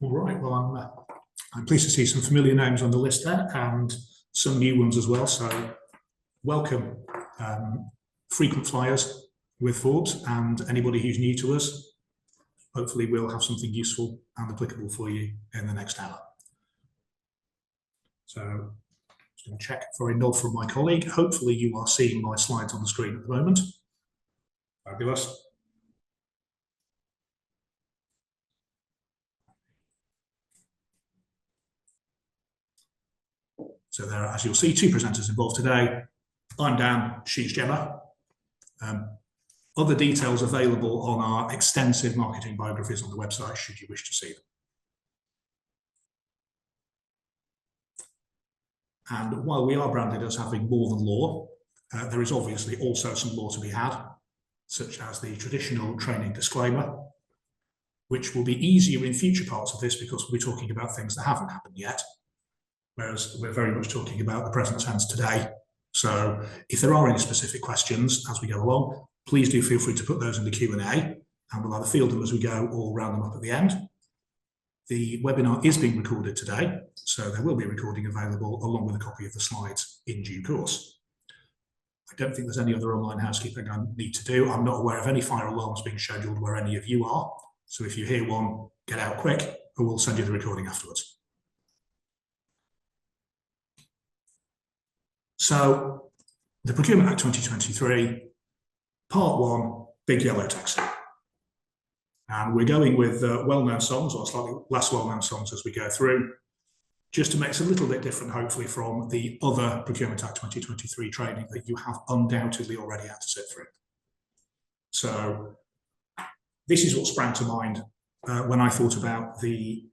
All right. Well, I'm pleased to see some familiar names on the list there and some new ones as well. So welcome, frequent flyers with Forbes, and anybody who's new to us. Hopefully we'll have something useful and applicable for you in the next hour. So just going to check for a nod from my colleague. Hopefully you are seeing my slides on the screen at the moment. Fabulous. So there are, as you'll see, two presenters involved today. I'm Dan, she's Gemma. Other details available on our extensive marketing biographies on the website, should you wish to see them. And while we are branded as having more than law, there is obviously also some law to be had, such as the traditional training disclaimer, which will be easier in future parts of this because we'll be talking about things that haven't happened yet, whereas we're very much talking about the present tense today. So if there are any specific questions as we go along, please do feel free to put those in the Q&A, and we'll either field them as we go or round them up at the end. The webinar is being recorded today, so there will be a recording available along with a copy of the slides in due course. I don't think there's any other online housekeeping I need to do. I'm not aware of any fire alarms being scheduled where any of you are. So if you hear one, get out quick, or we'll send you the recording afterwards. So the Procurement Act 2023, Part 1, Big Yellow Taxi. And we're going with well-known songs, or slightly less well-known songs as we go through, just to make it a little bit different, hopefully, from the other Procurement Act 2023 training that you have undoubtedly already had to sit through. So this is what sprang to mind when I thought about the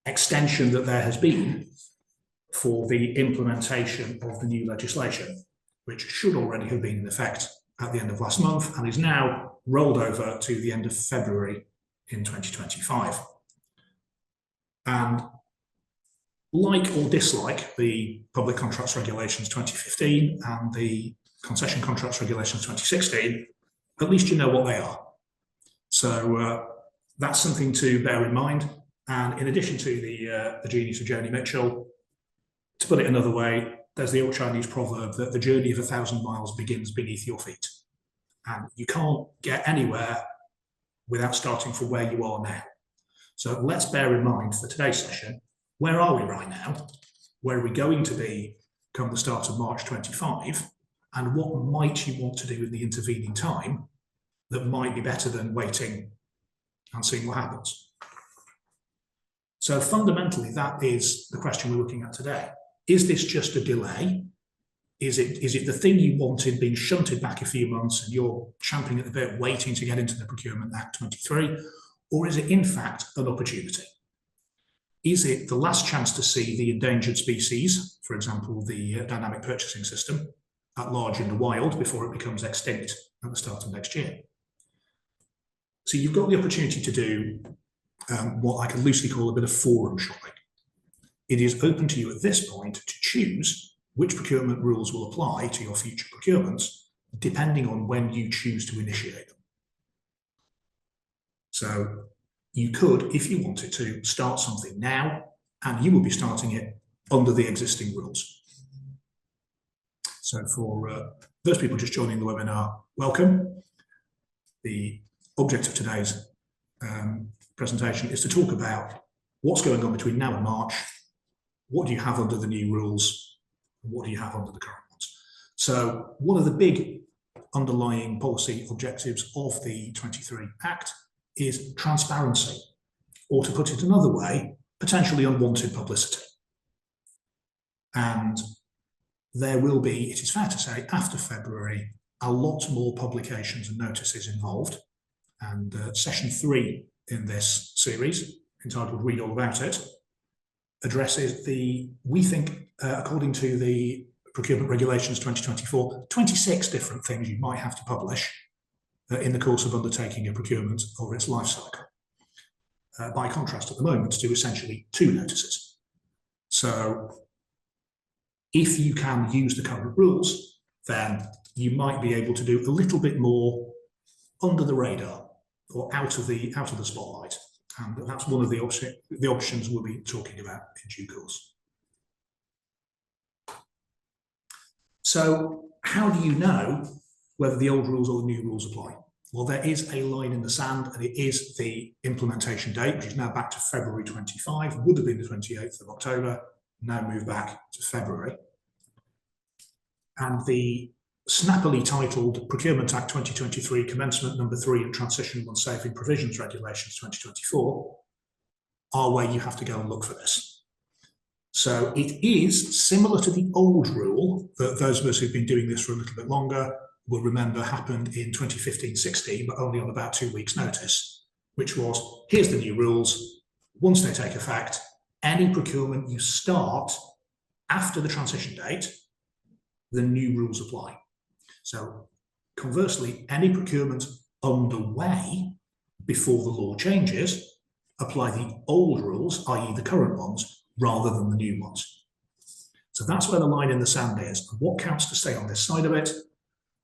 extension that there has been for the implementation of the new legislation, which should already have been in effect at the end of last month and is now rolled over to the end of February in 2025. And like or dislike the Public Contracts Regulations 2015 and the Concession Contracts Regulations 2016, at least you know what they are. So that's something to bear in mind. And in addition to the genius of Joni Mitchell, to put it another way, there's the old Chinese proverb that the journey of 1,000 miles begins beneath your feet. And you can't get anywhere without starting from where you are now. So let's bear in mind for today's session, where are we right now? Where are we going to be come the start of March 25? And what might you want to do in the intervening time that might be better than waiting and seeing what happens? So fundamentally, that is the question we're looking at today. Is this just a delay? Is it the thing you wanted being shunted back a few months and you're champing at the bit waiting to get into the Procurement Act 23? Or is it in fact an opportunity? Is it the last chance to see the endangered species, for example, the dynamic purchasing system, at large in the wild before it becomes extinct at the start of next year? So you've got the opportunity to do what I can loosely call a bit of forum shopping. It is open to you at this point to choose which procurement rules will apply to your future procurements, depending on when you choose to initiate them. So you could, if you wanted to, start something now, and you will be starting it under the existing rules. So for those people just joining the webinar, welcome. The object of today's presentation is to talk about what's going on between now and March. What do you have under the new rules? And what do you have under the current ones? So one of the big underlying policy objectives of the 23 Act is transparency, or to put it another way, potentially unwanted publicity. And there will be, it is fair to say, after February, a lot more publications and notices involved. And session 3 in this series, entitled Read All About It, addresses the, we think, according to the Procurement Regulations 2024, 26 different things you might have to publish in the course of undertaking a procurement over its life cycle. By contrast, at the moment, to do essentially 2 notices. So if you can use the current rules, then you might be able to do a little bit more under the radar or out of the spotlight And that's one of the options we'll be talking about in due course. So how do you know whether the old rules or the new rules apply? Well, there is a line in the sand, and it is the implementation date, which is now back to February 25, would have been the 28th of October, now moved back to February. And the snappily titled Procurement Act 2023 Commencement Number 3 and Transition 1 Saving Provisions Regulations 2024 are where you have to go and look for this. So it is similar to the old rule that those of us who've been doing this for a little bit longer will remember happened in 2015-16, but only on about 2 weeks' notice, which was, here's the new rules. Once they take effect, any procurement you start after the transition date, the new rules apply. So conversely, any procurement underway before the law changes apply the old rules, i.e. the current ones, rather than the new ones. So that's where the line in the sand is. And what counts to stay on this side of it?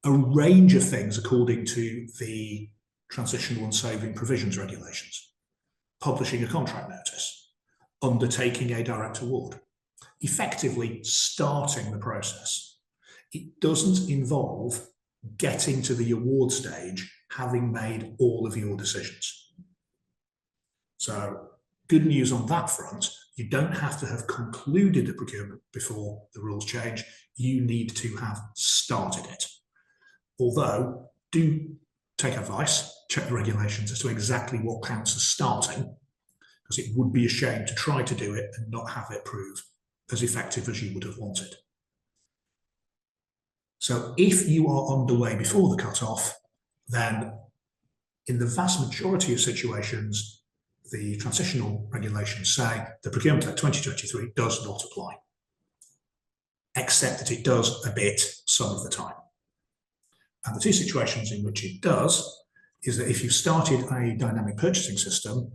A range of things according to the Transition 1 Saving Provisions Regulations. Publishing a contract notice, undertaking a direct award, effectively starting the process. It doesn't involve getting to the award stage having made all of your decisions. So good news on that front, you don't have to have concluded a procurement before the rules change. You need to have started it. Although, do take advice, check the regulations as to exactly what counts as starting, because it would be a shame to try to do it and not have it prove as effective as you would have wanted. So if you are underway before the cut-off, then in the vast majority of situations, the transitional regulations say the Procurement Act 2023 does not apply, except that it does a bit some of the time. And the two situations in which it does is that if you started a dynamic purchasing system,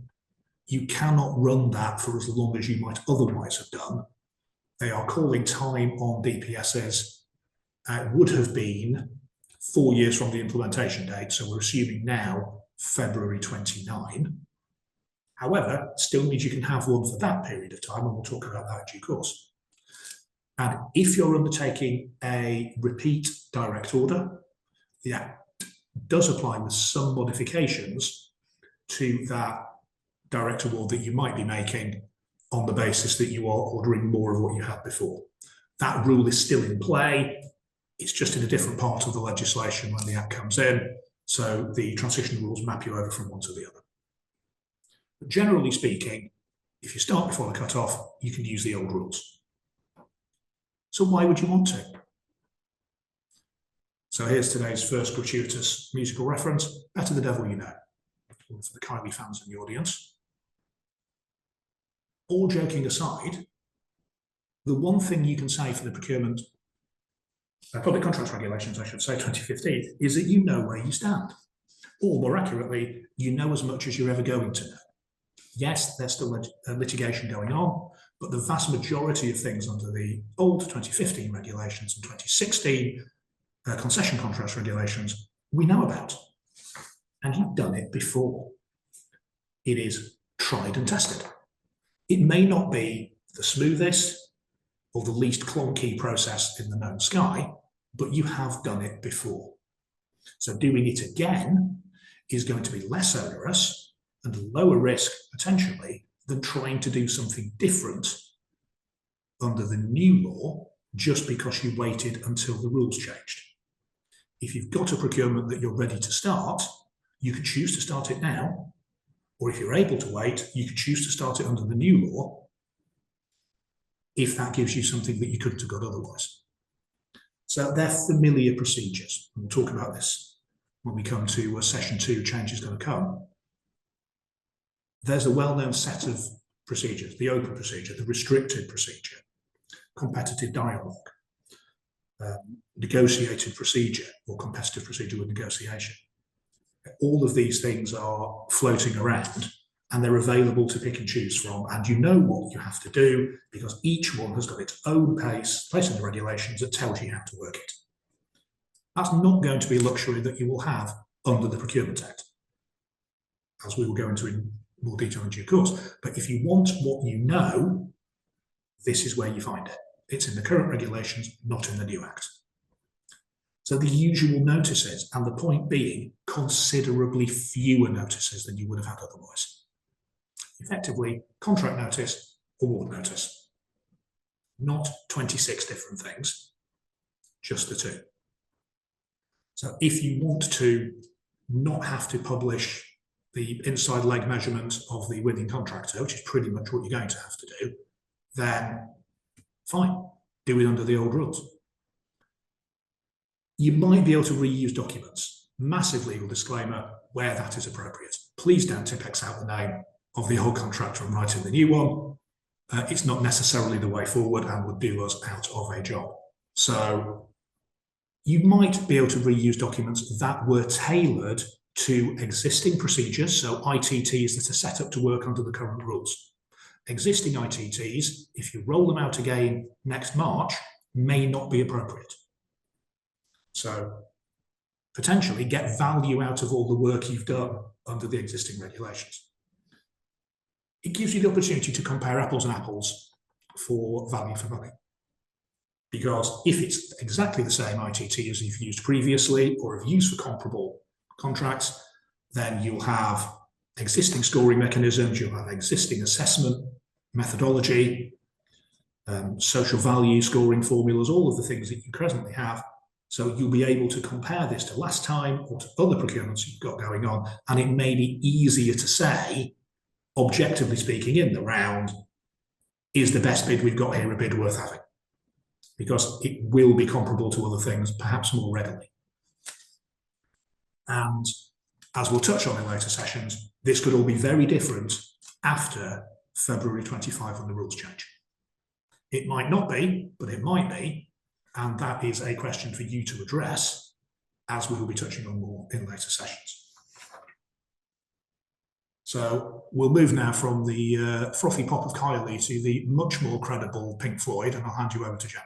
you cannot run that for as long as you might otherwise have done. They are calling time on DPSs. It would have been 4 years from the implementation date, so we're assuming now February 29. However, still means you can have one for that period of time, and we'll talk about that in due course. And if you're undertaking a repeat direct order, the Act does apply with some modifications to that direct award that you might be making on the basis that you are ordering more of what you had before. That rule is still in play. It's just in a different part of the legislation when the Act comes in. So the transition rules map you over from one to the other. But generally speaking, if you start before the cut-off, you can use the old rules. So why would you want to? So here's today's first gratuitous musical reference, Better the Devil You Know, for the Kylie fans in the audience. All joking aside, the one thing you can say for the procurement, public contracts regulations, I should say, 2015, is that you know where you stand. Or more accurately, you know as much as you're ever going to know. Yes, there's still litigation going on, but the vast majority of things under the old 2015 regulations and 2016 concession contracts regulations, we know about. And you've done it before. It is tried and tested. It may not be the smoothest or the least clunky process in the known sky, but you have done it before. So doing it again is going to be less onerous and lower risk, potentially, than trying to do something different under the new law just because you waited until the rules changed. If you've got a procurement that you're ready to start, you can choose to start it now, or if you're able to wait, you can choose to start it under the new law if that gives you something that you couldn't have got otherwise. So they're familiar procedures. We'll talk about this when we come to session 2, change is going to come. There's a well-known set of procedures, the open procedure, the restricted procedure, competitive dialogue, negotiated procedure or competitive procedure with negotiation. All of these things are floating around and they're available to pick and choose from, and you know what you have to do because each one has got its own place in the regulations that tells you how to work it. That's not going to be a luxury that you will have under the Procurement Act, as we will go into in more detail in due course. But if you want what you know, this is where you find it. It's in the current regulations, not in the new Act. So the usual notices, and the point being considerably fewer notices than you would have had otherwise. Effectively, contract notice, award notice. Not 26 different things, just the two. So if you want to not have to publish the inside leg measurement of the winning contractor, which is pretty much what you're going to have to do, then fine, do it under the old rules. You might be able to reuse documents. Massive legal disclaimer where that is appropriate. Please don't Tipp-Ex out the name of the old contractor and write in the new one. It's not necessarily the way forward and would do us out of a job. So you might be able to reuse documents that were tailored to existing procedures, so ITTs that are set up to work under the current rules. Existing ITTs, if you roll them out again next March, may not be appropriate. So potentially get value out of all the work you've done under the existing regulations. It gives you the opportunity to compare apples and apples for value for money. Because if it's exactly the same ITT as you've used previously or have used for comparable contracts, then you'll have existing scoring mechanisms, you'll have existing assessment methodology, social value scoring formulas, all of the things that you presently have. So you'll be able to compare this to last time or to other procurements you've got going on, and it may be easier to say, objectively speaking, in the round, is the best bid we've got here a bid worth having? Because it will be comparable to other things, perhaps more readily. And as we'll touch on in later sessions, this could all be very different after February 25 when the rules change. It might not be, but it might be, and that is a question for you to address, as we will be touching on more in later sessions. So we'll move now from the frothy pop of Kylie to the much more credible Pink Floyd, and I'll hand you over to Gemma.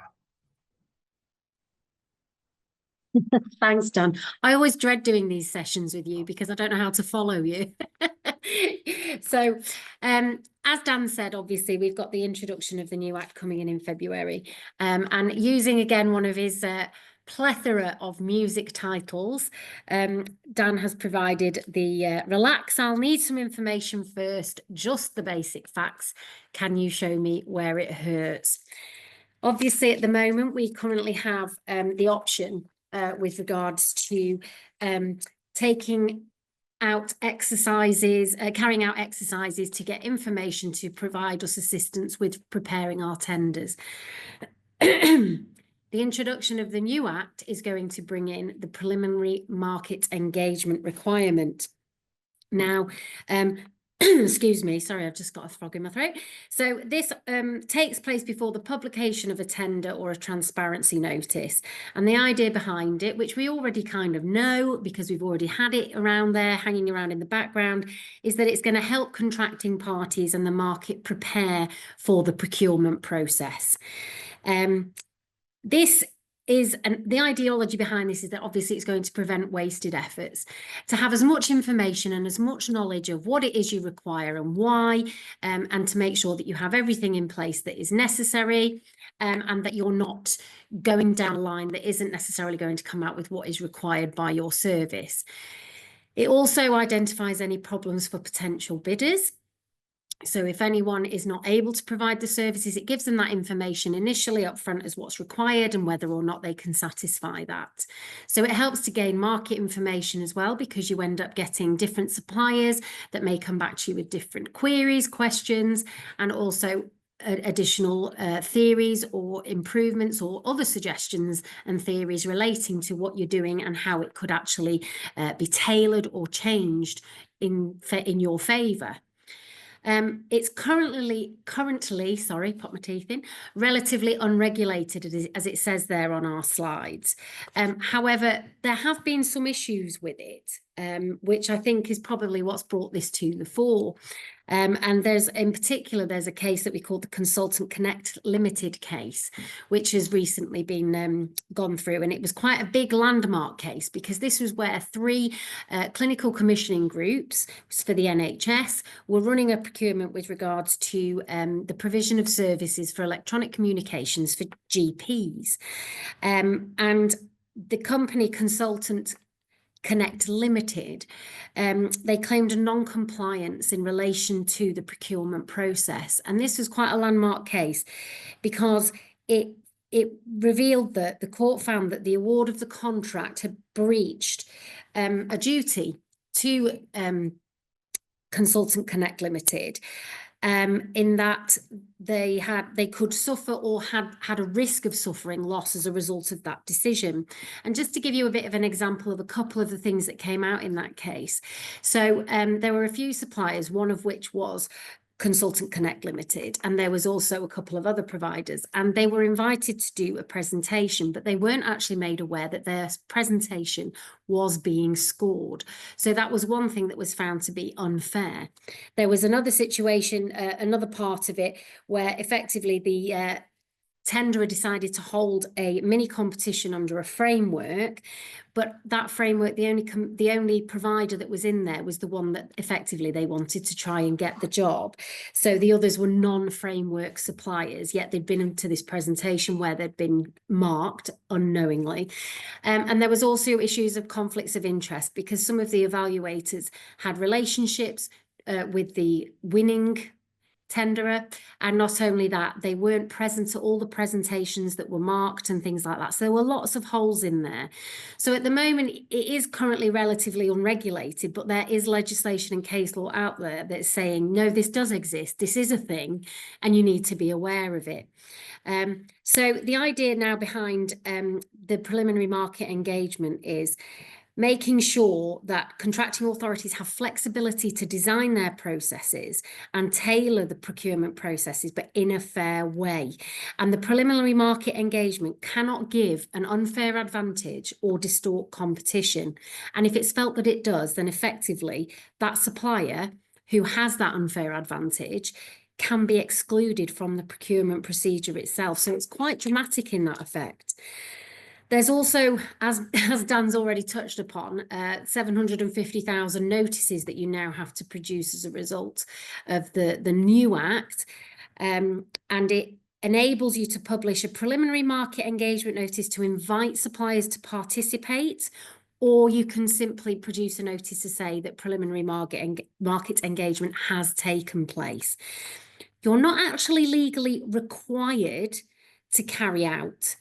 Thanks, Dan. I always dread doing these sessions with you because I don't know how to follow you. So, as Dan said, obviously, we've got the introduction of the new Act coming in February. And using, again, one of his plethora of music titles, Dan has provided the relax, I'll need some information first, just the basic facts. Can you show me where it hurts? Obviously, at the moment, we currently have the option with regards to carrying out exercises to get information to provide us assistance with preparing our tenders. The introduction of the new Act is going to bring in the preliminary market engagement requirement. Now, excuse me, sorry, I've just got a frog in my throat. So this takes place before the publication of a tender or a transparency notice. And the idea behind it, which we already kind of know because we've already had it around there, hanging around in the background, is that it's going to help contracting parties and the market prepare for the procurement process. The ideology behind this is that obviously it's going to prevent wasted efforts, to have as much information and as much knowledge of what it is you require and why, and to make sure that you have everything in place that is necessary, and that you're not going down a line that isn't necessarily going to come out with what is required by your service. It also identifies any problems for potential bidders. So if anyone is not able to provide the services, it gives them that information initially up front as what's required and whether or not they can satisfy that. So it helps to gain market information as well, because you end up getting different suppliers that may come back to you with different queries, questions, and also additional theories or improvements or other suggestions and theories relating to what you're doing and how it could actually be tailored or changed in your favour. It's currently, sorry, pop my teeth in, relatively unregulated, as it says there on our slides. However, there have been some issues with it. which I think is probably what's brought this to the fore. And there's a case that we call the Consultant Connect Limited case, which has recently been gone through. And it was quite a big landmark case because this was where 3 clinical commissioning groups for the NHS were running a procurement with regards to the provision of services for electronic communications for GPs. And the company Consultant Connect Limited, they claimed a non-compliance in relation to the procurement process. And this was quite a landmark case because it revealed that the court found that the award of the contract had breached a duty to Consultant Connect Limited, in that they could suffer or had a risk of suffering loss as a result of that decision. And just to give you a bit of an example of a couple of the things that came out in that case. So there were a few suppliers, one of which was Consultant Connect Limited, and there was also a couple of other providers, and they were invited to do a presentation, but they weren't actually made aware that their presentation was being scored. So that was one thing that was found to be unfair. There was another situation, another part of it, where effectively the tenderer decided to hold a mini competition under a framework, but that framework, the only provider that was in there was the one that effectively they wanted to try and get the job. So the others were non-framework suppliers, yet they'd been into this presentation where they'd been marked unknowingly. And there was also issues of conflicts of interest because some of the evaluators had relationships with the winning tenderer, and not only that, they weren't present at all the presentations that were marked and things like that. So there were lots of holes in there. So at the moment, it is currently relatively unregulated, but there is legislation and case law out there that's saying, no, this does exist, this is a thing, and you need to be aware of it. So the idea now behind the preliminary market engagement is making sure that contracting authorities have flexibility to design their processes and tailor the procurement processes, but in a fair way. And the preliminary market engagement cannot give an unfair advantage or distort competition. And if it's felt that it does, then effectively that supplier who has that unfair advantage can be excluded from the procurement procedure itself. So it's quite dramatic in that effect. There's also, as Dan's already touched upon, 750,000 notices that you now have to produce as a result of the new Act. And it enables you to publish a preliminary market engagement notice to invite suppliers to participate, or you can simply produce a notice to say that preliminary market engagement has taken place. You're not actually legally required to carry out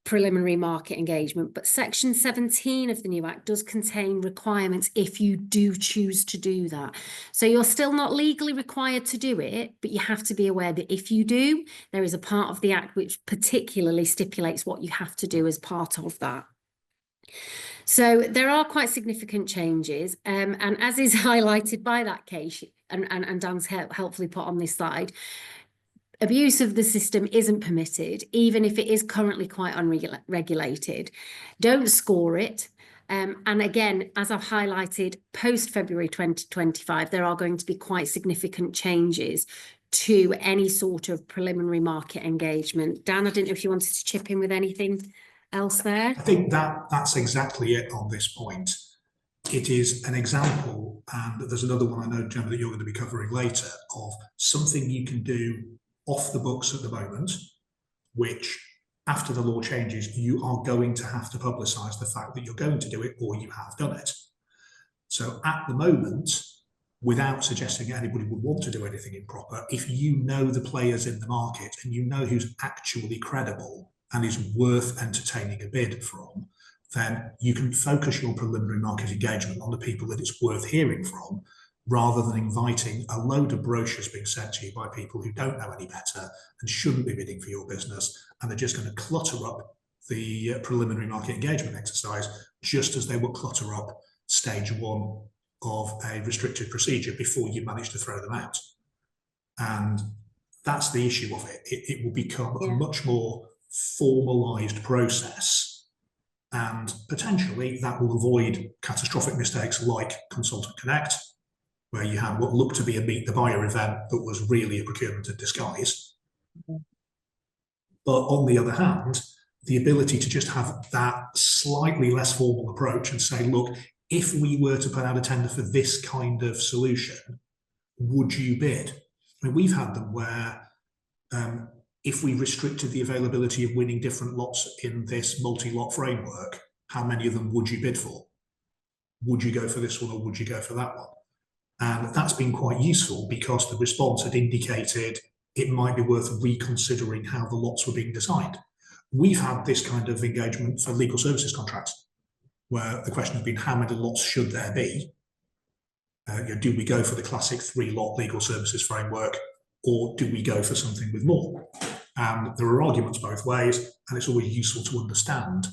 preliminary market engagement, but Section 17 of the new Act does contain requirements if you do choose to do that. So you're still not legally required to do it, but you have to be aware that if you do, there is a part of the Act which particularly stipulates what you have to do as part of that. So there are quite significant changes, and as is highlighted by that case, and Dan's helpfully put on this slide, abuse of the system isn't permitted, even if it is currently quite unregulated. Don't score it. And again, as I've highlighted, post-February 2025, there are going to be quite significant changes to any sort of preliminary market engagement. Dan, I didn't know if you wanted to chip in with anything else there. I think that's exactly it on this point. It is an example, and there's another one I know, Gemma, that you're going to be covering later, of something you can do off the books at the moment, which after the law changes, you are going to have to publicise the fact that you're going to do it or you have done it. So at the moment, without suggesting anybody would want to do anything improper, if you know the players in the market and you know who's actually credible and is worth entertaining a bid from, then you can focus your preliminary market engagement on the people that it's worth hearing from, rather than inviting a load of brochures being sent to you by people who don't know any better and shouldn't be bidding for your business, and they're just going to clutter up the preliminary market engagement exercise, just as they will clutter up stage 1 of a restricted procedure before you manage to throw them out. And that's the issue of it. It will become a much more formalised process And potentially that will avoid catastrophic mistakes like Consultant Connect, where you had what looked to be a meet the buyer event that was really a procurement in disguise. But on the other hand, the ability to just have that slightly less formal approach and say, look, if we were to put out a tender for this kind of solution, would you bid? I mean, we've had them where if we restricted the availability of winning different lots in this multi-lot framework, how many of them would you bid for? Would you go for this one or would you go for that one? And that's been quite useful because the response had indicated it might be worth reconsidering how the lots were being designed. We've had this kind of engagement for legal services contracts, where the question has been how many lots should there be? Do we go for the classic 3-lot legal services framework, or do we go for something with more? And there are arguments both ways, and it's always useful to understand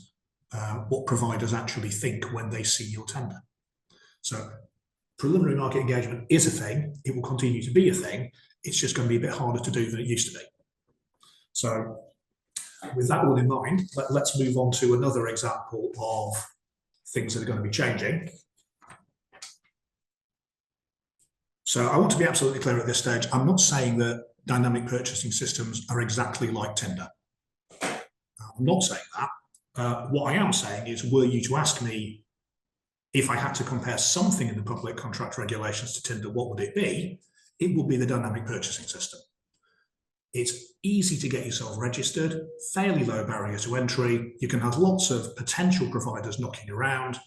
what providers actually think when they see your tender. So preliminary market engagement is a thing. It will continue to be a thing. It's just going to be a bit harder to do than it used to be. So with that all in mind, let's move on to another example of things that are going to be changing. So I want to be absolutely clear at this stage. I'm not saying that dynamic purchasing systems are exactly like Tinder. I'm not saying that. What I am saying is, were you to ask me if I had to compare something in the public contract regulations to Tinder, what would it be? It would be the dynamic purchasing system. It's easy to get yourself registered, fairly low barrier to entry. You can have lots of potential providers knocking around,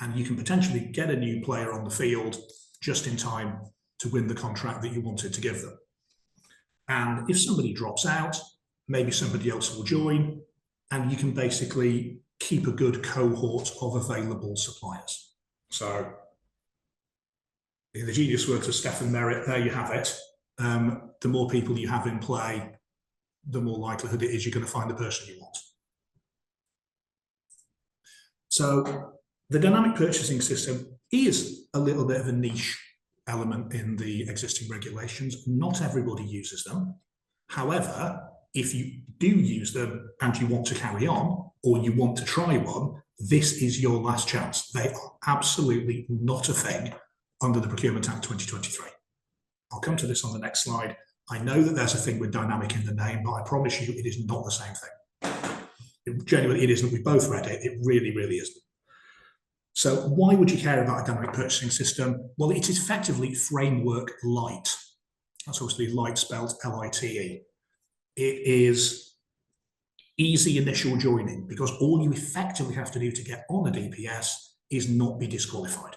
and you can potentially get a new player on the field just in time to win the contract that you wanted to give them. And if somebody drops out, maybe somebody else will join, and you can basically keep a good cohort of available suppliers. So in the genius works of Stephen Merritt, there you have it. The more people you have in play, the more likelihood it is you're going to find the person you want. So the dynamic purchasing system is a little bit of a niche element in the existing regulations. Not everybody uses them. However, if you do use them and you want to carry on, or you want to try one, this is your last chance. They are absolutely not a thing under the Procurement Act 2023. I'll come to this on the next slide. I know that there's a thing with dynamic in the name, but I promise you it is not the same thing. Genuinely, it isn't. We both read it. It really, really isn't. So why would you care about a dynamic purchasing system? Well, it is effectively framework light. That's obviously light spelled L-I-T-E. It is easy initial joining because all you effectively have to do to get on a DPS is not be disqualified.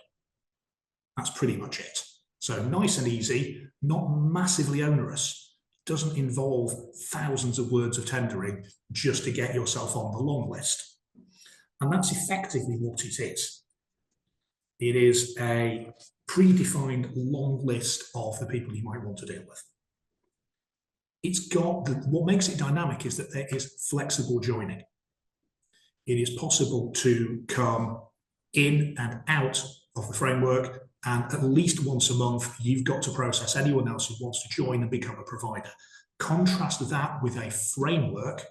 That's pretty much it. So nice and easy, not massively onerous, doesn't involve thousands of words of tendering just to get yourself on the long list. And that's effectively what it is. It is a predefined long list of the people you might want to deal with. It's got, what makes it dynamic is that there is flexible joining. It is possible to come in and out of the framework, and at least once a month, you've got to process anyone else who wants to join and become a provider. Contrast that with a framework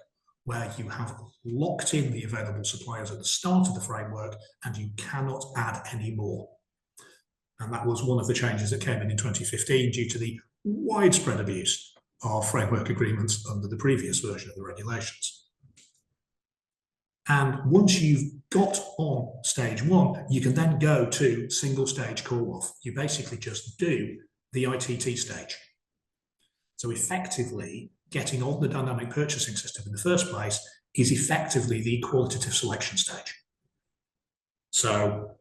where you have locked in the available suppliers at the start of the framework and you cannot add any more. And that was one of the changes that came in 2015 due to the widespread abuse of framework agreements under the previous version of the regulations. And once you've got on stage one, you can then go to single stage call off. You basically just do the ITT stage. So effectively, getting on the dynamic purchasing system in the first place is effectively the qualitative selection stage. So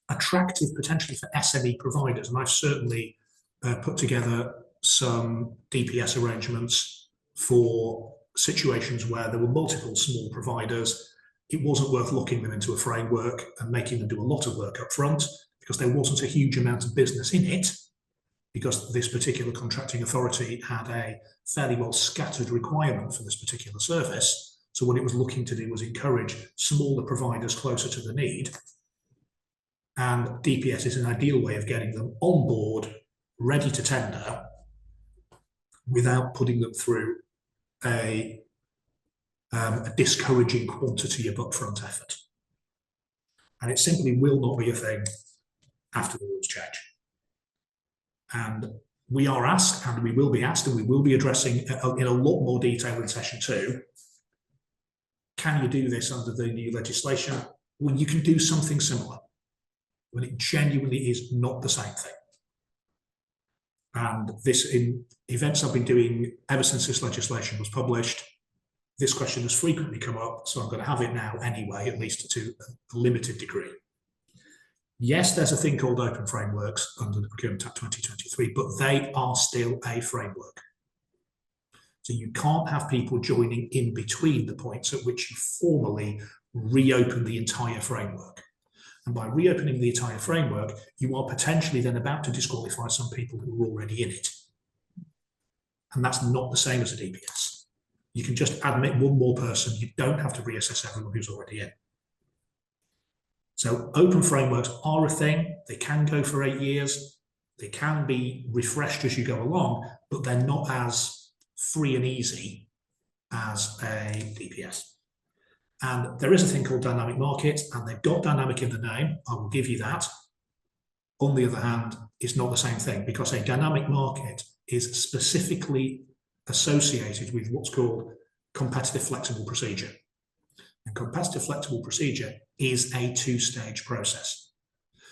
attractive potentially for SME providers. And I've certainly put together some DPS arrangements for situations where there were multiple small providers. It wasn't worth locking them into a framework and making them do a lot of work up front because there wasn't a huge amount of business in it, because this particular contracting authority had a fairly well scattered requirement for this particular service. So what it was looking to do was encourage smaller providers closer to the need. And DPS is an ideal way of getting them on board, ready to tender, without putting them through a a discouraging quantity of upfront effort. And it simply will not be a thing after the rules change. And we are asked, and we will be asked, and we will be addressing in a lot more detail in session 2, can you do this under the new legislation? Well, you can do something similar, when it genuinely is not the same thing. And this, in events I've been doing ever since this legislation was published, this question has frequently come up, so I'm going to have it now anyway, at least to a limited degree. Yes, there's a thing called open frameworks under the Procurement Act 2023, but they are still a framework. So you can't have people joining in between the points at which you formally reopen the entire framework. And by reopening the entire framework, you are potentially then about to disqualify some people who are already in it. And that's not the same as a DPS. You can just admit one more person. You don't have to reassess everyone who's already in. So open frameworks are a thing. They can go for 8 years. They can be refreshed as you go along, but they're not as free and easy as a DPS. And there is a thing called dynamic market, and they've got dynamic in the name. I will give you that. On the other hand, it's not the same thing, because a dynamic market is specifically associated with what's called competitive flexible procedure. And competitive flexible procedure is a 2-stage process.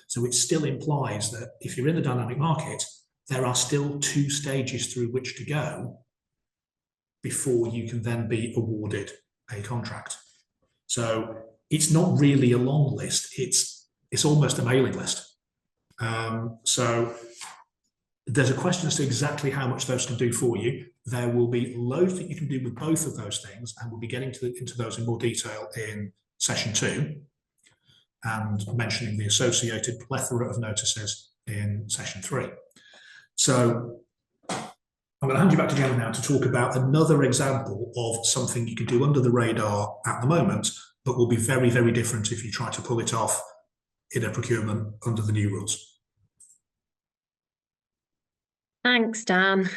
So it still implies that if you're in the dynamic market, there are still 2 stages through which to go before you can then be awarded a contract. So it's not really a long list, it's almost a mailing list. So there's a question as to exactly how much those can do for you. There will be loads that you can do with both of those things, and we'll be getting into those in more detail in session 2 and mentioning the associated plethora of notices in session 3. So I'm going to hand you back to Gemma now to talk about another example of something you can do under the radar at the moment, but will be very, very different if you try to pull it off in a procurement under the new rules. Thanks, Dan.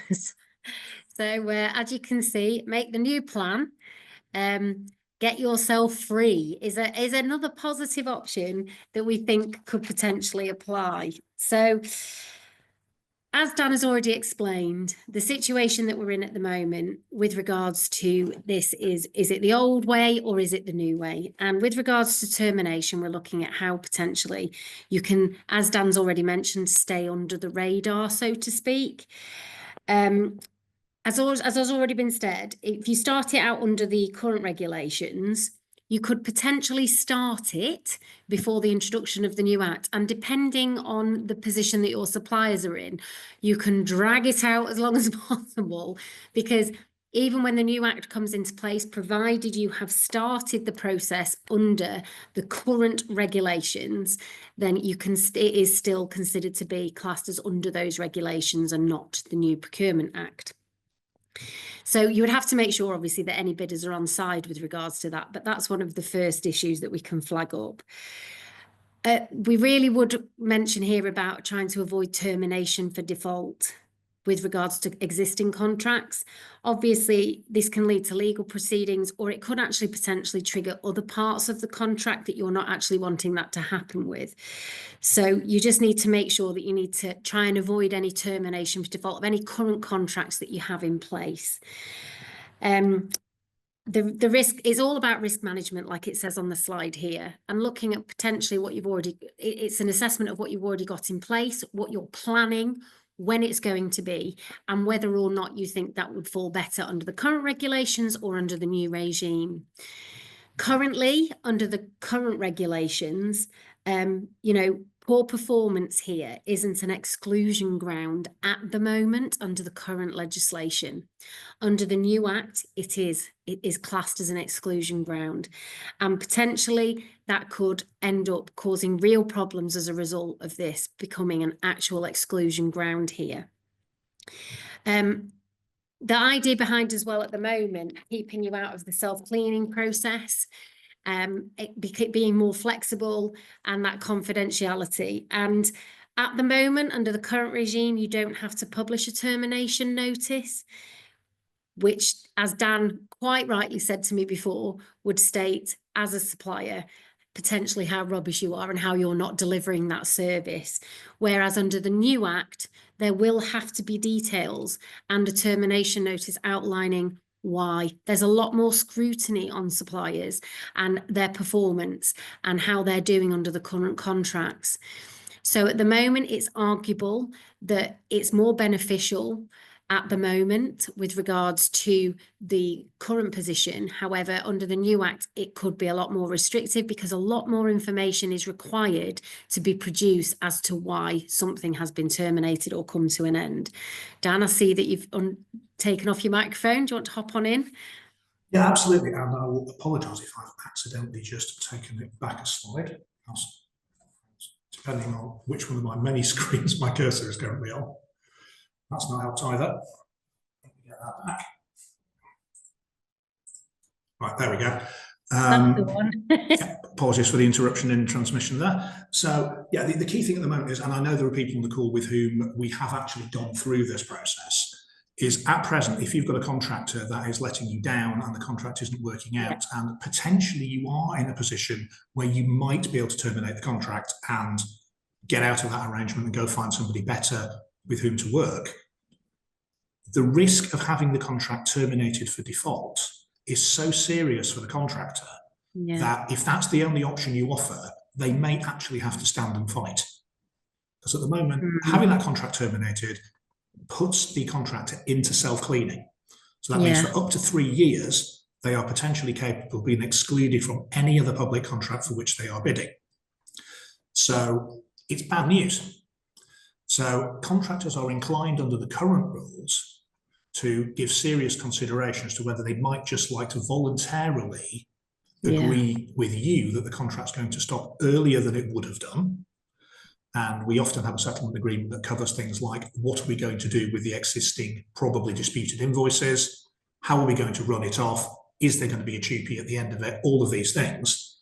So as you can see, make the new plan. Get yourself free is another positive option that we think could potentially apply. So as Dan has already explained, the situation that we're in at the moment with regards to this is it the old way or is it the new way? And with regards to termination, we're looking at how potentially you can, as Dan's already mentioned, stay under the radar, so to speak. As has already been said, if you start it out under the current regulations, you could potentially start it before the introduction of the new Act. And depending on the position that your suppliers are in, you can drag it out as long as possible, because even when the new Act comes into place, provided you have started the process under the current regulations, then it is still considered to be classed as under those regulations and not the new Procurement Act. So you would have to make sure, obviously, that any bidders are on side with regards to that. But that's one of the first issues that we can flag up. We really would mention here about trying to avoid termination for default with regards to existing contracts. Obviously, this can lead to legal proceedings, or it could actually potentially trigger other parts of the contract that you're not actually wanting that to happen with. So you just need to make sure that you need to try and avoid any termination for default of any current contracts that you have in place. The risk is all about risk management, like it says on the slide here, and looking at potentially what you've already, it's an assessment of what you've already got in place, what you're planning, when it's going to be, and whether or not you think that would fall better under the current regulations or under the new regime. Currently, under the current regulations, poor performance here isn't an exclusion ground at the moment under the current legislation. Under the new Act, it is classed as an exclusion ground, and potentially that could end up causing real problems as a result of this becoming an actual exclusion ground here. The idea behind as well at the moment, keeping you out of the self-cleaning process, being more flexible and that confidentiality. And at the moment, under the current regime, you don't have to publish a termination notice. which, as Dan quite rightly said to me before, would state as a supplier potentially how rubbish you are and how you're not delivering that service. Whereas under the new Act, there will have to be details and a termination notice outlining why. There's a lot more scrutiny on suppliers and their performance and how they're doing under the current contracts. So at the moment, it's arguable that it's more beneficial at the moment with regards to the current position. However, under the new Act, it could be a lot more restrictive because a lot more information is required to be produced as to why something has been terminated or come to an end. Dan, I see that you've taken off your microphone. Do you want to hop on in? Yeah, absolutely. And I will apologise if I've accidentally just taken it back a slide. Depending on which one of my many screens my cursor is currently on. That's not helped either. Let me get that back. Right, there we go. That's the one. Yeah, apologies for the interruption in transmission there. So, yeah, the key thing at the moment is, and I know there are people on the call with whom we have actually gone through this process, is at present, if you've got a contractor that is letting you down and the contract isn't working out, and potentially you are in a position where you might be able to terminate the contract and get out of that arrangement and go find somebody better with whom to work, the risk of having the contract terminated for default is so serious for the contractor that if that's the only option you offer, they may actually have to stand and fight. Because at the moment, having that contract terminated puts the contractor into self-cleaning. So that means for up to 3 years, they are potentially capable of being excluded from any other public contract for which they are bidding. So it's bad news. So contractors are inclined under the current rules to give serious consideration as to whether they might just like to voluntarily agree with you that the contract's going to stop earlier than it would have done. And we often have a settlement agreement that covers things like, what are we going to do with the existing probably disputed invoices? How are we going to run it off? Is there going to be a TUPE at the end of it? All of these things.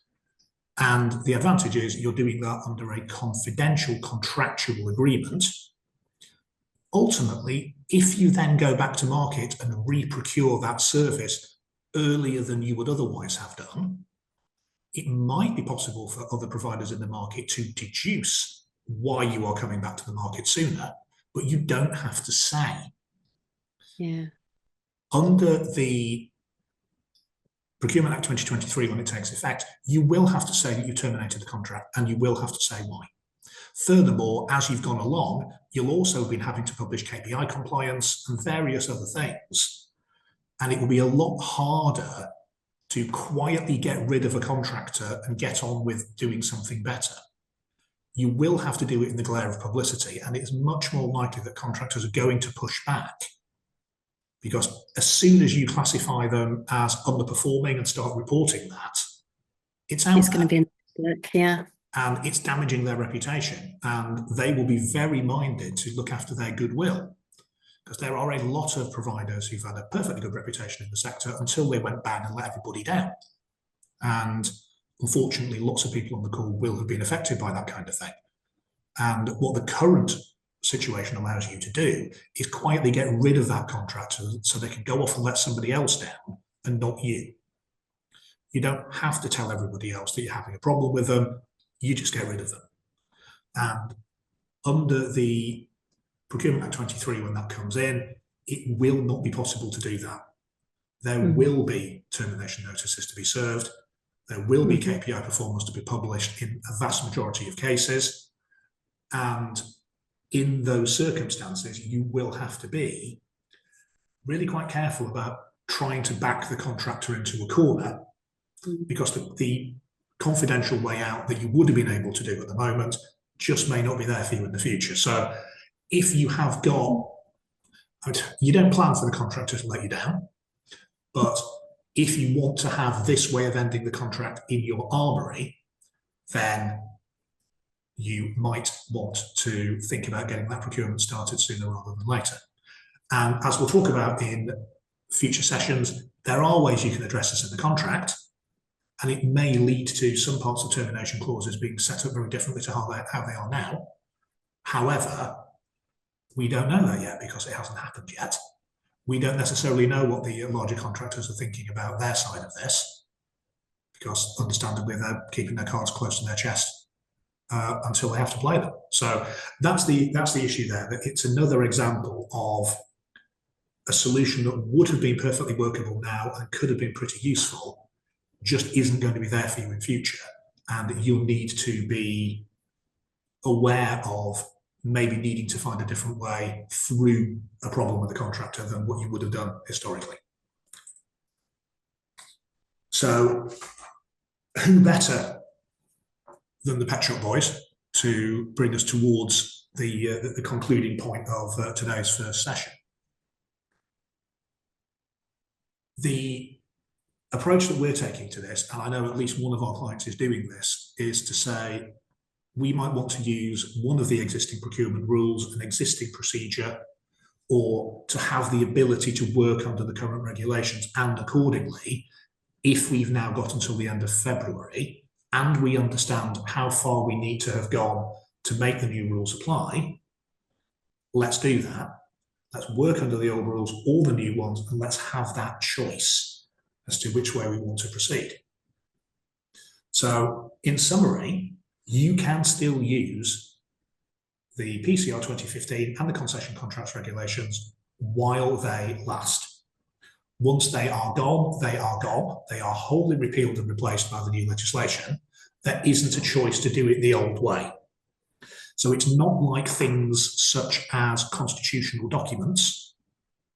And the advantage is you're doing that under a confidential contractual agreement. Ultimately, if you then go back to market and re-procure that service earlier than you would otherwise have done, it might be possible for other providers in the market to deduce why you are coming back to the market sooner, but you don't have to say. Under the Procurement Act 2023, when it takes effect, you will have to say that you terminated the contract and you will have to say why. Furthermore, as you've gone along, you'll also have been having to publish KPI compliance and various other things. And it will be a lot harder to quietly get rid of a contractor and get on with doing something better. You will have to do it in the glare of publicity, and it's much more likely that contractors are going to push back. Because as soon as you classify them as underperforming and start reporting that, it's out there. It's going to be in the book, and it's damaging their reputation. And they will be very minded to look after their goodwill. Because there are a lot of providers who've had a perfectly good reputation in the sector until they went bang and let everybody down. And unfortunately, lots of people on the call will have been affected by that kind of thing. And what the current situation allows you to do is quietly get rid of that contractor so they can go off and let somebody else down and not you. You don't have to tell everybody else that you're having a problem with them. You just get rid of them. And under the Procurement Act 23, when that comes in, it will not be possible to do that. There will be termination notices to be served. There will be KPI performance to be published in a vast majority of cases. And in those circumstances, you will have to be really quite careful about trying to back the contractor into a corner, because the confidential way out that you would have been able to do at the moment just may not be there for you in the future. So if you have got, you don't plan for the contractor to let you down, but if you want to have this way of ending the contract in your armory, then you might want to think about getting that procurement started sooner rather than later. And as we'll talk about in future sessions, there are ways you can address this in the contract, and it may lead to some parts of termination clauses being set up very differently to how they are now. However, we don't know that yet because it hasn't happened yet. We don't necessarily know what the larger contractors are thinking about their side of this, because understandably they're keeping their cards close to their chest until they have to play them. So that's the issue there. That it's another example of a solution that would have been perfectly workable now and could have been pretty useful, just isn't going to be there for you in future, and you'll need to be aware of maybe needing to find a different way through a problem with the contractor than what you would have done historically. So who better than the Pet Shop Boys to bring us towards the concluding point of today's first session? The approach that we're taking to this, and I know at least one of our clients is doing this, is to say, we might want to use one of the existing procurement rules, an existing procedure, or to have the ability to work under the current regulations, and accordingly, if we've now got until the end of February and we understand how far we need to have gone to make the new rules apply, let's do that. Let's work under the old rules or the new ones, and let's have that choice as to which way we want to proceed. So in summary, you can still use the PCR 2015 and the concession contracts regulations while they last. Once they are gone, they are gone. They are wholly repealed and replaced by the new legislation. There isn't a choice to do it the old way. So it's not like things such as constitutional documents,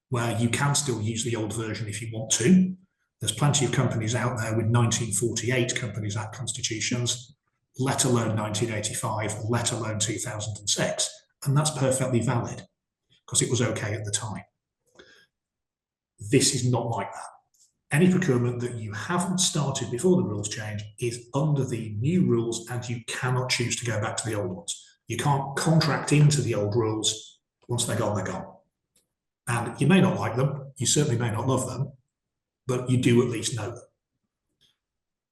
where you can still use the old version if you want to. There's plenty of companies out there with 1948 Companies Act constitutions, let alone 1985, let alone 2006. And that's perfectly valid because it was okay at the time. This is not like that. Any procurement that you haven't started before the rules change is under the new rules, and you cannot choose to go back to the old ones. You can't contract into the old rules. Once they're gone, they're gone. And you may not like them, you certainly may not love them, but you do at least know them.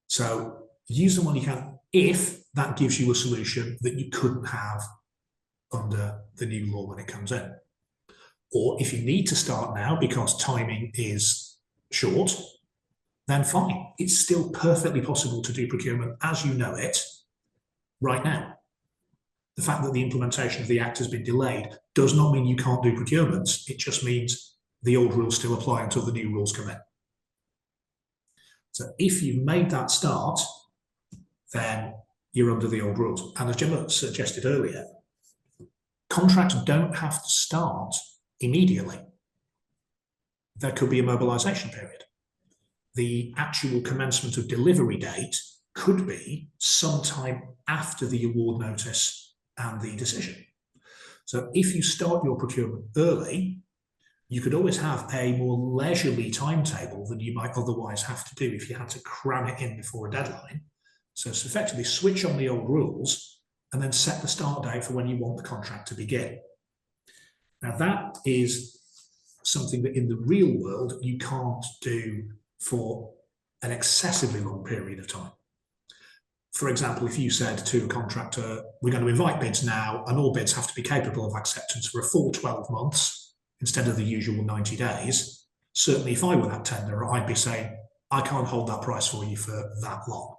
So use them when you can, if that gives you a solution that you couldn't have under the new law when it comes in. Or if you need to start now because timing is short, then fine. It's still perfectly possible to do procurement as you know it right now. The fact that the implementation of the Act has been delayed does not mean you can't do procurements. It just means the old rules still apply until the new rules come in. So if you've made that start, then you're under the old rules. And as Gemma suggested earlier, contracts don't have to start immediately. There could be a mobilisation period. The actual commencement of delivery date could be sometime after the award notice and the decision. So if you start your procurement early, you could always have a more leisurely timetable than you might otherwise have to do if you had to cram it in before a deadline. So it's effectively switch on the old rules and then set the start date for when you want the contract to begin. Now that is something that in the real world you can't do for an excessively long period of time. For example, if you said to a contractor, we're going to invite bids now and all bids have to be capable of acceptance for a full 12 months instead of the usual 90 days, certainly if I were that tenderer, I'd be saying, I can't hold that price for you for that long.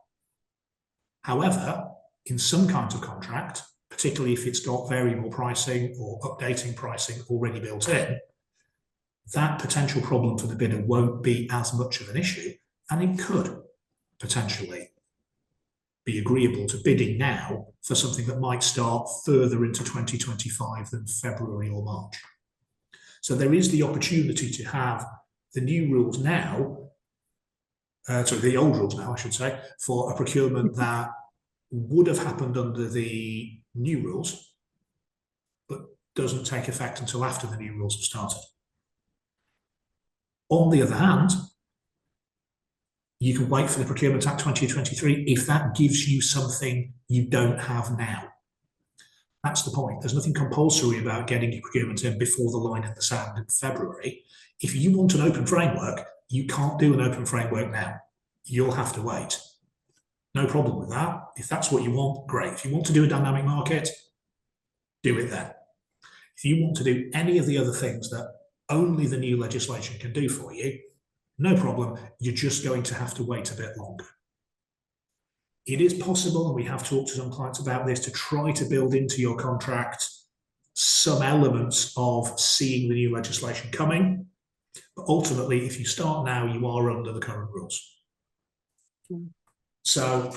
However, in some kinds of contract, particularly if it's got variable pricing or updating pricing already built in, that potential problem for the bidder won't be as much of an issue, and it could potentially be agreeable to bidding now for something that might start further into 2025 than February or March. So there is the opportunity to have the new rules now, the old rules now, I should say, for a procurement that would have happened under the new rules, but doesn't take effect until after the new rules have started. On the other hand, you can wait for the Procurement Act 2023 if that gives you something you don't have now. That's the point. There's nothing compulsory about getting your procurement in before the line in the sand in February. If you want an open framework, you can't do an open framework now. You'll have to wait. No problem with that. If that's what you want, great. If you want to do a dynamic market, do it then. If you want to do any of the other things that only the new legislation can do for you, no problem, you're just going to have to wait a bit longer. It is possible, and we have talked to some clients about this, to try to build into your contract some elements of seeing the new legislation coming. But ultimately, if you start now, you are under the current rules. Mm. So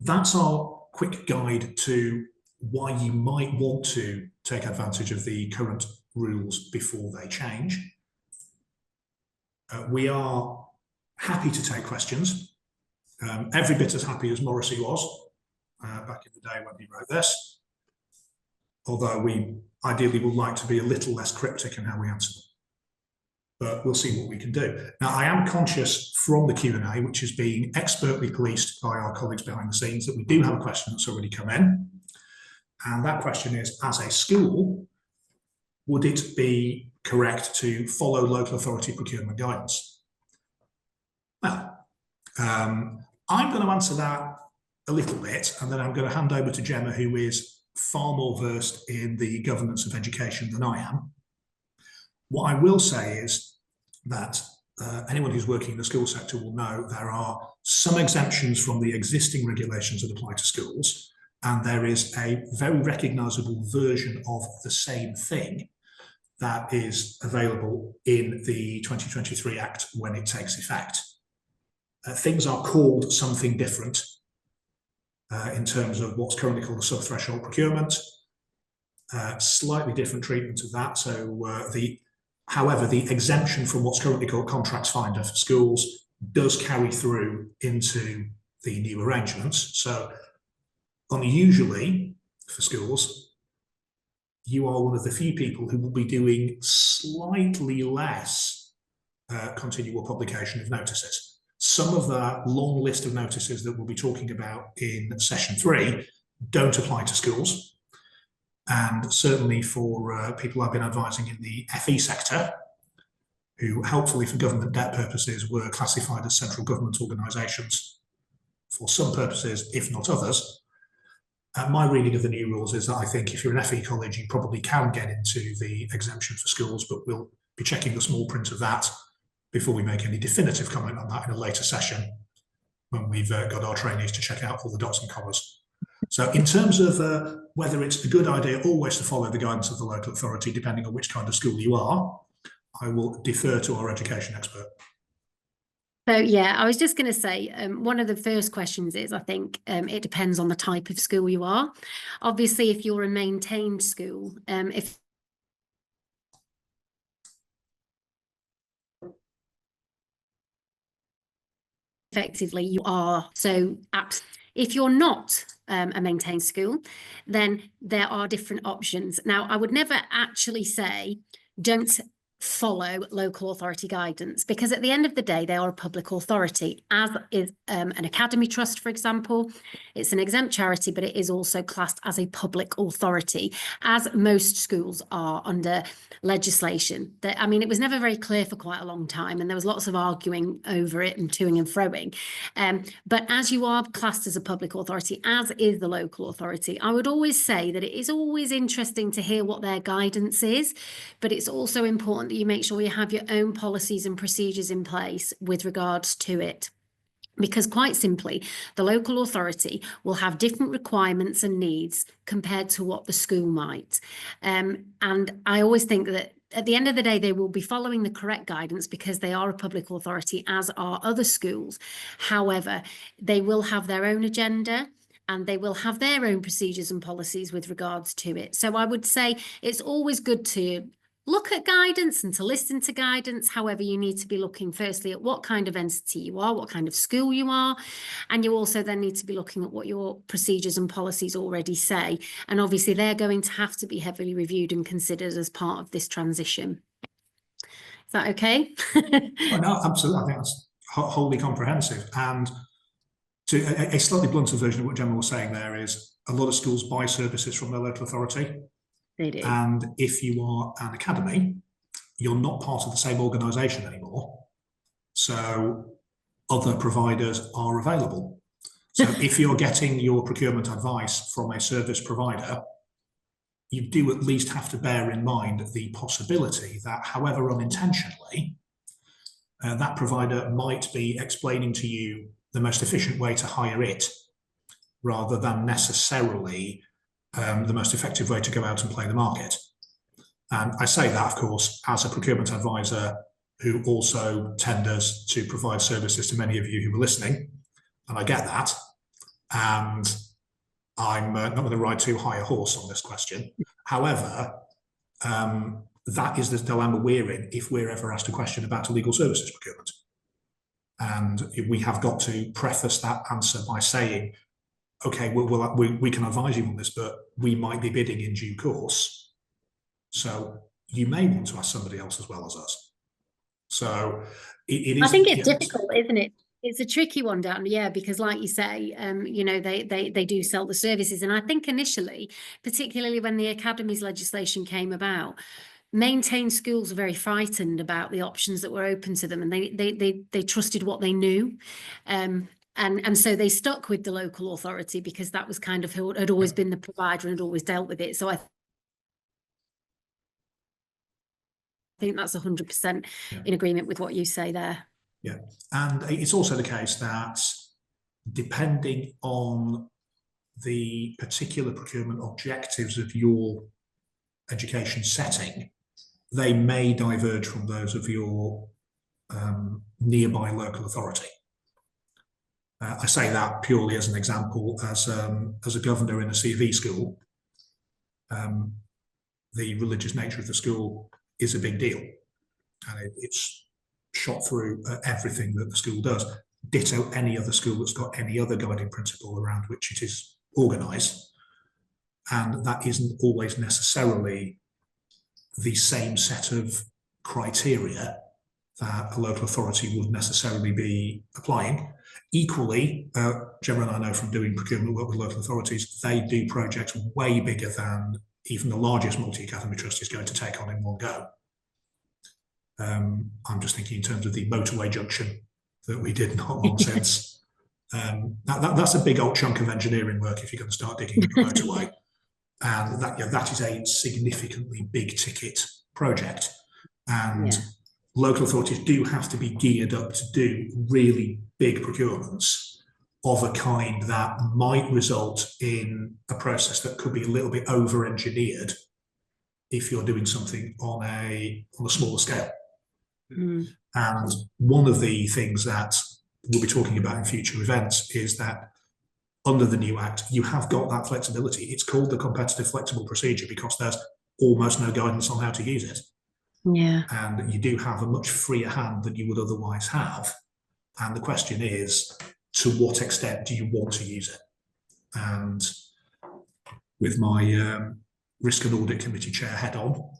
that's our quick guide to why you might want to take advantage of the current rules before they change. We are happy to take questions. Every bit as happy as Morrissey was back in the day when he wrote this, although we ideally would like to be a little less cryptic in how we answer them. But we'll see what we can do. Now, I am conscious from the Q&A, which is being expertly policed by our colleagues behind the scenes, that we do have a question that's already come in. And that question is, as a school, would it be correct to follow local authority procurement guidance? Well, I'm going to answer that a little bit, and then I'm going to hand over to Gemma, who is far more versed in the governance of education than I am. What I will say is that anyone who's working in the school sector will know there are some exemptions from the existing regulations that apply to schools, and there is a very recognisable version of the same thing that is available in the 2023 Act when it takes effect. Things are called something different in terms of what's currently called a sub-threshold procurement, slightly different treatment of that. So however, the exemption from what's currently called contracts finder for schools does carry through into the new arrangements. So unusually for schools, you are one of the few people who will be doing slightly less continual publication of notices. Some of that long list of notices that we'll be talking about in session 3 don't apply to schools. And certainly for people I've been advising in the FE sector, who helpfully for government debt purposes were classified as central government organisations for some purposes, if not others. My reading of the new rules is that I think if you're an FE college, you probably can get into the exemption for schools, but we'll be checking the small print of that before we make any definitive comment on that in a later session when we've got our trainees to check out all the dots and commas. So in terms of whether it's a good idea always to follow the guidance of the local authority, depending on which kind of school you are, I will defer to our education expert. So yeah, I was just going to say, one of the first questions is, I think it depends on the type of school you are. Obviously, if you're a maintained school, if effectively you are, so if you're not a maintained school, then there are different options. Now, I would never actually say don't follow local authority guidance, because at the end of the day, they are a public authority, as is an academy trust, for example. It's an exempt charity, but it is also classed as a public authority, as most schools are under legislation. That, I mean, it was never very clear for quite a long time, and there was lots of arguing over it and toing and froing. But as you are classed as a public authority, as is the local authority, I would always say that it is always interesting to hear what their guidance is, but it's also important that you make sure you have your own policies and procedures in place with regards to it. Because quite simply, the local authority will have different requirements and needs compared to what the school might. And I always think that at the end of the day, they will be following the correct guidance because they are a public authority, as are other schools. However, they will have their own agenda, and they will have their own procedures and policies with regards to it. So I would say it's always good to look at guidance and to listen to guidance. However, you need to be looking firstly at what kind of entity you are, what kind of school you are, and you also then need to be looking at what your procedures and policies already say. And obviously they're going to have to be heavily reviewed and considered as part of this transition. Is that okay? Well, no, absolutely. I think that's wholly comprehensive. And to a slightly blunter version of what Gemma was saying there is a lot of schools buy services from their local authority. They do. And if you are an academy, you're not part of the same organisation anymore. So other providers are available. So if you're getting your procurement advice from a service provider, you do at least have to bear in mind the possibility that, however unintentionally, that provider might be explaining to you the most efficient way to hire it, rather than necessarily the most effective way to go out and play the market. And I say that, of course, as a procurement advisor who also tenders to provide services to many of you who are listening, and I get that. And I'm not going to ride too high a horse on this question. However, that is the dilemma we're in if we're ever asked a question about illegal services procurement. And we have got to preface that answer by saying, okay, we can advise you on this, but we might be bidding in due course. So you may want to ask somebody else as well as us. So it is. I think it's difficult, isn't it? It's a tricky one, Dan. Yeah, because like you say, you know, they do sell the services. And I think initially, particularly when the academies legislation came about, maintained schools were very frightened about the options that were open to them, and they trusted what they knew. And so they stuck with the local authority because that was kind of who had always been the provider and had always dealt with it. So I think that's 100% in agreement with what you say there. Yeah, and it's also the case that depending on the particular procurement objectives of your education setting, they may diverge from those of your nearby local authority. I say that purely as an example, as a governor in a CV school, the religious nature of the school is a big deal, and it's shot through everything that the school does. Ditto any other school that's got any other guiding principle around which it is organised, and that isn't always necessarily the same set of criteria that a local authority would necessarily be applying. Equally, Gemma and I know from doing procurement work with local authorities, they do projects way bigger than even the largest multi-academy trust is going to take on in one go. I'm just thinking in terms of the motorway junction that we did not long since. That's a big old chunk of engineering work if you're going to start digging up a motorway. And that is a significantly big ticket project. And local authorities do have to be geared up to do really big procurements of a kind that might result in a process that could be a little bit over-engineered if you're doing something on a smaller scale. And one of the things that we'll be talking about in future events is that under the new Act, you have got that flexibility. It's called the competitive flexible procedure because there's almost no guidance on how to use it. Yeah. And you do have a much freer hand than you would otherwise have. And the question is, to what extent do you want to use it? And with my risk and audit committee chair head on,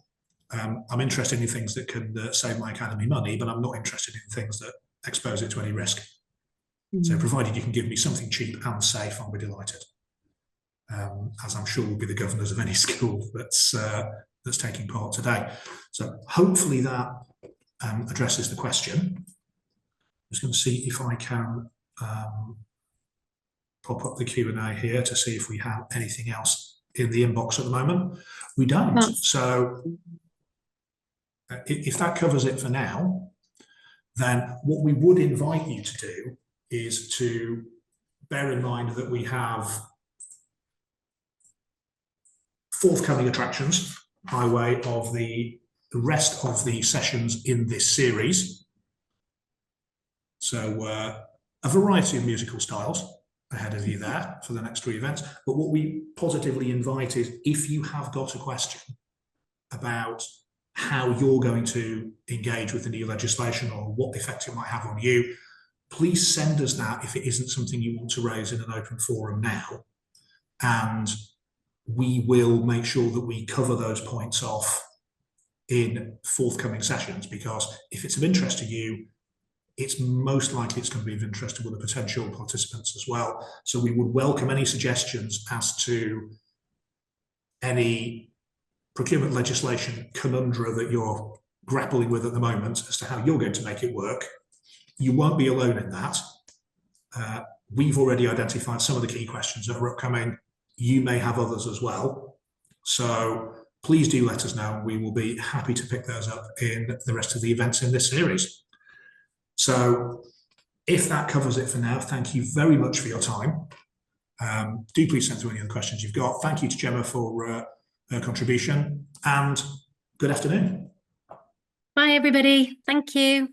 I'm interested in things that can save my academy money, but I'm not interested in things that expose it to any risk. So provided you can give me something cheap and safe, I'll be delighted. As I'm sure will be the governors of any school that's taking part today. So hopefully that addresses the question. I'm just going to see if I can pop up the Q&A here to see if we have anything else in the inbox at the moment. We don't. So if that covers it for now, then what we would invite you to do is to bear in mind that we have forthcoming attractions by way of the rest of the sessions in this series. So a variety of musical styles ahead of you there for the next 3 events. But what we positively invite is if you have got a question about how you're going to engage with the new legislation or what effect it might have on you, please send us that if it isn't something you want to raise in an open forum now. And we will make sure that we cover those points off in forthcoming sessions, because if it's of interest to you, it's most likely it's going to be of interest to other potential participants as well. So we would welcome any suggestions as to any procurement legislation conundrum that you're grappling with at the moment as to how you're going to make it work. You won't be alone in that. We've already identified some of the key questions that are upcoming. You may have others as well. So please do let us know. We will be happy to pick those up in the rest of the events in this series. So if that covers it for now, thank you very much for your time. Do please send through any other questions you've got. Thank you to Gemma for her contribution, and good afternoon. Bye, everybody. Thank you.